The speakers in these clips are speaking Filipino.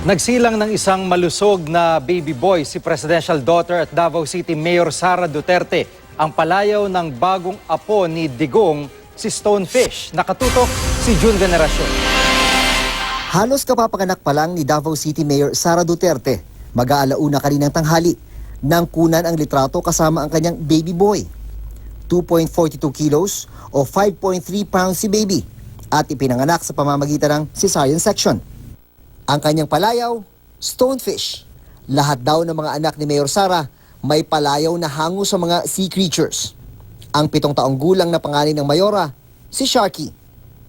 Nagsilang ng isang malusog na baby boy si presidential daughter at Davao City Mayor Sara Duterte, ang palayaw ng bagong apo ni Digong, si Stonefish. Nakatutok si June Veneracion. Halos kapapanganak pa lang ni Davao City Mayor Sara Duterte, mag-aalauna kaninang tanghali, nang kunan ang litrato kasama ang kanyang baby boy. 2.42 kilos o 5.3 pounds si baby at ipinanganak sa pamamagitan ng cesarean section. Ang kanyang palayaw, Stonefish. Lahat daw ng mga anak ni Mayor Sara may palayaw na hango sa mga sea creatures. Ang 7 taong gulang na panganay ng Mayora, si Sharky.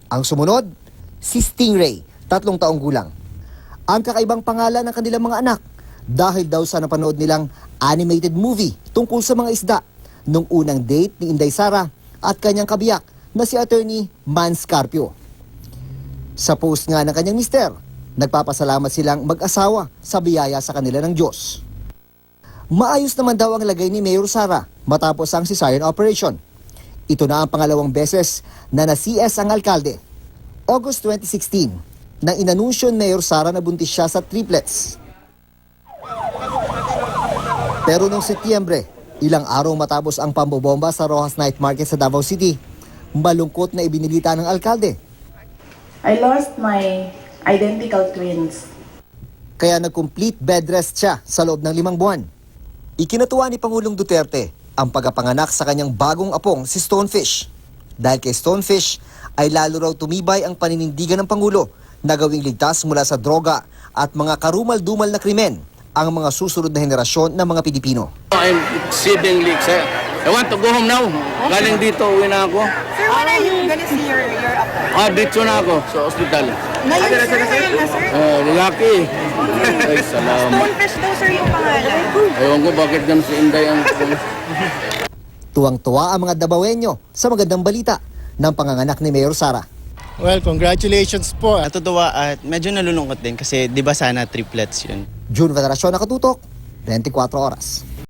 Ang sumunod, si Stingray, 3 taong gulang. Ang kakaibang pangalan ng kanilang mga anak dahil daw sa napanood nilang animated movie tungkol sa mga isda nung unang date ni Inday Sara at kanyang kabiyak na si Attorney Man Scarpio. Sa post nga ng kanyang mister, nagpapasalamat silang mag-asawa sa biyaya sa kanila ng Diyos. Maayos naman daw ang lagay ni Mayor Sara matapos ang cesarean operation. Ito na ang pangalawang beses na na-CS ang alkalde. August 2016, nang inanunsyo ni Mayor Sara na buntis siya sa triplets. Pero noong Setyembre, ilang araw matapos ang pambobomba sa Rojas Night Market sa Davao City, malungkot na ibinilita ng alkalde. I lost my identical twins. Kaya nag-complete bed rest siya sa loob ng 5 buwan. Ikinatuwa ni Pangulong Duterte ang pagkapanganak sa kanyang bagong apong si Stonefish. Dahil kay Stonefish ay lalo raw tumibay ang paninindigan ng Pangulo na gawing ligtas mula sa droga at mga karumal-dumal na krimen ang mga susunod na henerasyon ng mga Pilipino. I'm exceedingly excited. I want to go home now. Galing dito, uwi na ako. Sir, when are you gonna see your apo? Dito na ako sa ospital. Ngayon, sir, ngayon na, sir? Lalaki. Ay, salamat. Stonefish daw, sir, yung pangalan. Ewan ko bakit ganun si Inday ang... Tuwang-tuwa ang mga Dabawenyo sa magandang balita ng panganganak ni Mayor Sara. Well, congratulations po. Natutuwa at medyo nalulungkot din kasi di ba sana triplets yun. June Veneracion, Nakatutok, 24 Oras.